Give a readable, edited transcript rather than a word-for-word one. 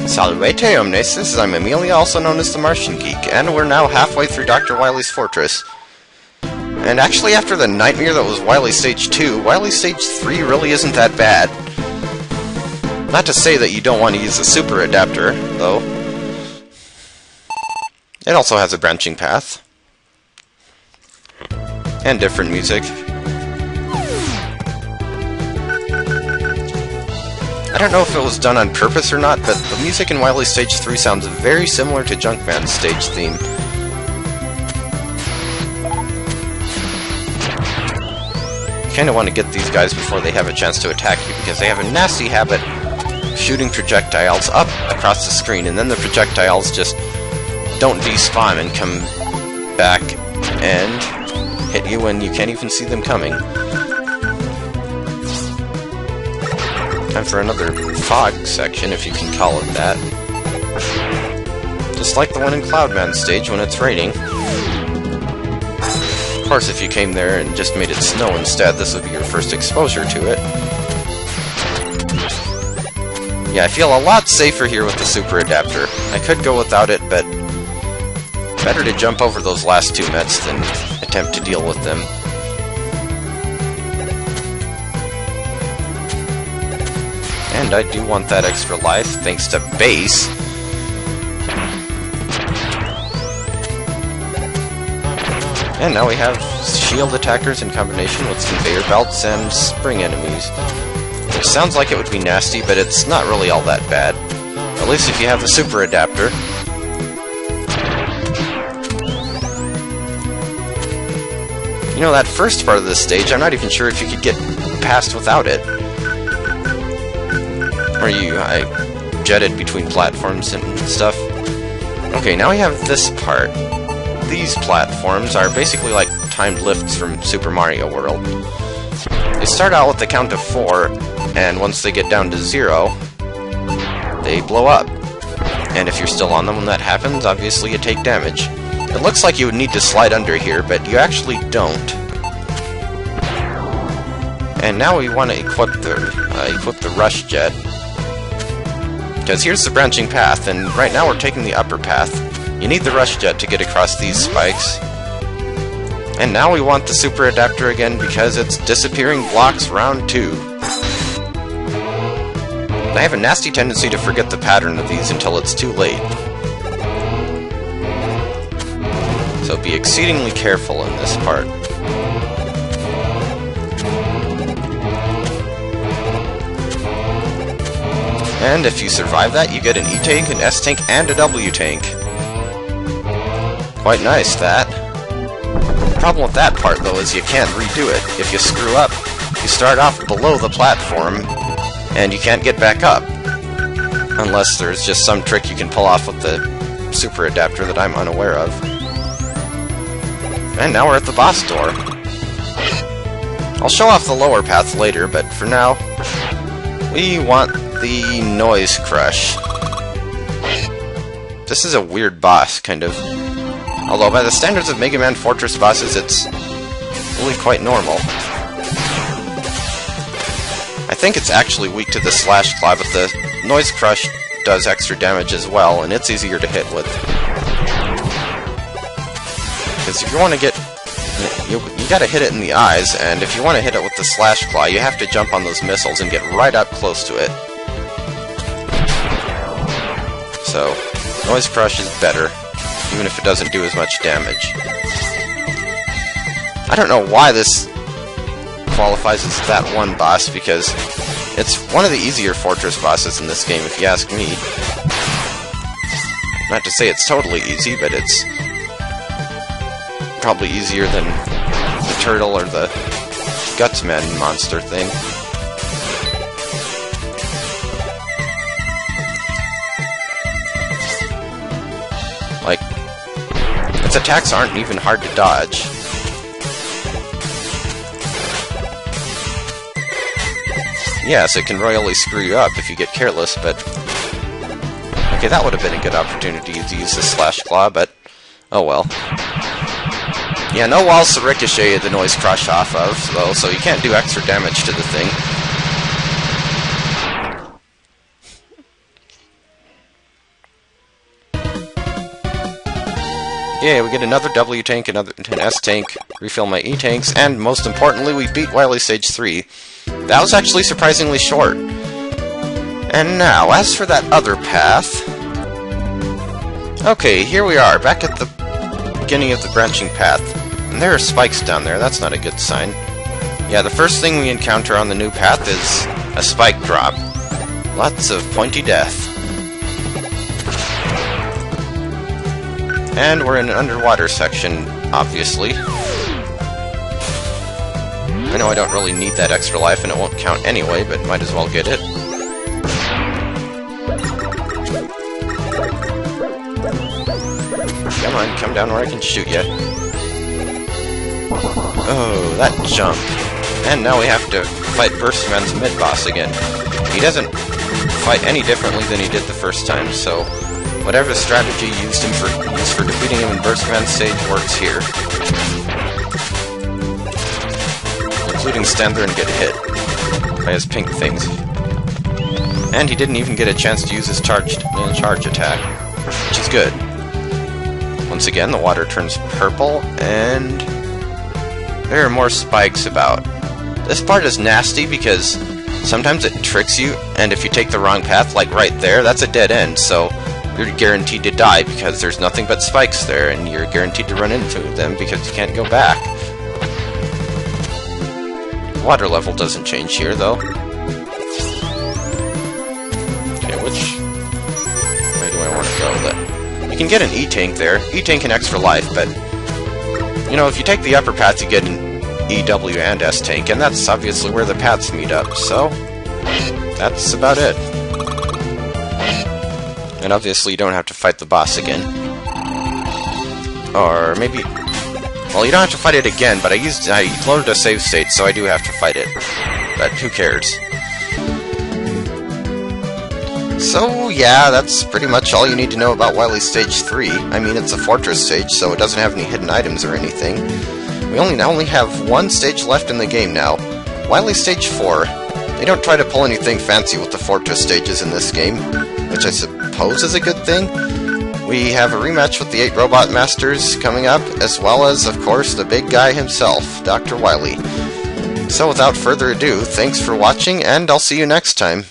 Salvete omnes, I'm Amelia, also known as TheMartianGeek, and we're now halfway through Dr. Wily's Fortress. And actually, after the nightmare that was Wily Stage 2, Wily Stage 3 really isn't that bad. Not to say that you don't want to use a super adapter, though. It also has a branching path. And different music. I don't know if it was done on purpose or not, but the music in Wily Stage 3 sounds very similar to Junkman's stage theme. You kinda want to get these guys before they have a chance to attack you, because they have a nasty habit of shooting projectiles up across the screen, and then the projectiles just don't despawn and come back and hit you when you can't even see them coming. Time for another fog section, if you can call it that. Just like the one in Cloudman's stage when it's raining. Of course, if you came there and just made it snow instead, this would be your first exposure to it. Yeah, I feel a lot safer here with the super adapter. I could go without it, but better to jump over those last two Mets than attempt to deal with them. And I do want that extra life, thanks to base. And now we have shield attackers in combination with conveyor belts and spring enemies. Which sounds like it would be nasty, but it's not really all that bad. At least if you have the super adapter. You know, that first part of this stage, I'm not even sure if you could get past without it. I jetted between platforms and stuff. Okay, now we have this part. These platforms are basically like timed lifts from Super Mario World. They start out with the count of 4, and once they get down to 0, they blow up. And if you're still on them when that happens, obviously you take damage. It looks like you would need to slide under here, but you actually don't. And now we want to equip the rush jet. Because here's the branching path, and right now we're taking the upper path. You need the rush jet to get across these spikes. And now we want the super adapter again because it's disappearing blocks round 2. I have a nasty tendency to forget the pattern of these until it's too late. So be exceedingly careful in this part. And if you survive that, you get an E-tank, an S-tank, and a W-tank. Quite nice, that. The problem with that part, though, is you can't redo it. If you screw up, you start off below the platform, and you can't get back up. Unless there's just some trick you can pull off with the super adapter that I'm unaware of. And now we're at the boss door. I'll show off the lower path later, but for now, we want the Noise Crush. This is a weird boss, kind of. Although by the standards of Mega Man Fortress bosses, it's really quite normal. I think it's actually weak to the Slash Claw, but the Noise Crush does extra damage as well, and it's easier to hit with. Because if you want to get... You gotta hit it in the eyes, and if you want to hit it with the Slash Claw, you have to jump on those missiles and get right up close to it. So, Noise Crush is better, even if it doesn't do as much damage. I don't know why this qualifies as that one boss, because it's one of the easier Fortress bosses in this game, if you ask me. Not to say it's totally easy, but it's probably easier than the Turtle or the Gutsman monster thing. Like, its attacks aren't even hard to dodge. Yes, it can royally screw you up if you get careless, but... Okay, that would have been a good opportunity to use the Slash Claw, but... Oh well. Yeah, no walls to ricochet the Noise Crush off of, though, so you can't do extra damage to the thing. Yeah, we get another W tank, an S tank, refill my E tanks, and most importantly, we beat Wily Stage 3. That was actually surprisingly short. And now, as for that other path... Okay, here we are, back at the beginning of the branching path. And there are spikes down there, that's not a good sign. Yeah, the first thing we encounter on the new path is a spike drop. Lots of pointy death. And we're in an underwater section, obviously. I know I don't really need that extra life and it won't count anyway, but might as well get it. Come on, come down where I can shoot you. Oh, that jump. And now we have to fight Burstman's mid-boss again. He doesn't fight any differently than he did the first time, so whatever strategy used for defeating him in Burstman's stage works here. Including stand there and get hit by his pink things. And he didn't even get a chance to use his charge attack, which is good. Once again, the water turns purple, and there are more spikes about. This part is nasty because sometimes it tricks you, and if you take the wrong path, like right there, that's a dead end, so you're guaranteed to die because there's nothing but spikes there, and you're guaranteed to run into them because you can't go back. Water level doesn't change here, though. Okay, which way do I want to go? You can get an E-tank there. E-tank and extra life, but you know, if you take the upper path, you get an EW and S-tank, and that's obviously where the paths meet up, so that's about it. And obviously you don't have to fight the boss again. Or maybe... Well, you don't have to fight it again, but I loaded a save state, so I do have to fight it. But who cares? So, yeah, that's pretty much all you need to know about Wily Stage 3. I mean, it's a fortress stage, so it doesn't have any hidden items or anything. We only have one stage left in the game now. Wily Stage 4. They don't try to pull anything fancy with the fortress stages in this game, which I suppose is a good thing. We have a rematch with the 8 Robot Masters coming up, as well as, of course, the big guy himself, Dr. Wily. So without further ado, thanks for watching, and I'll see you next time.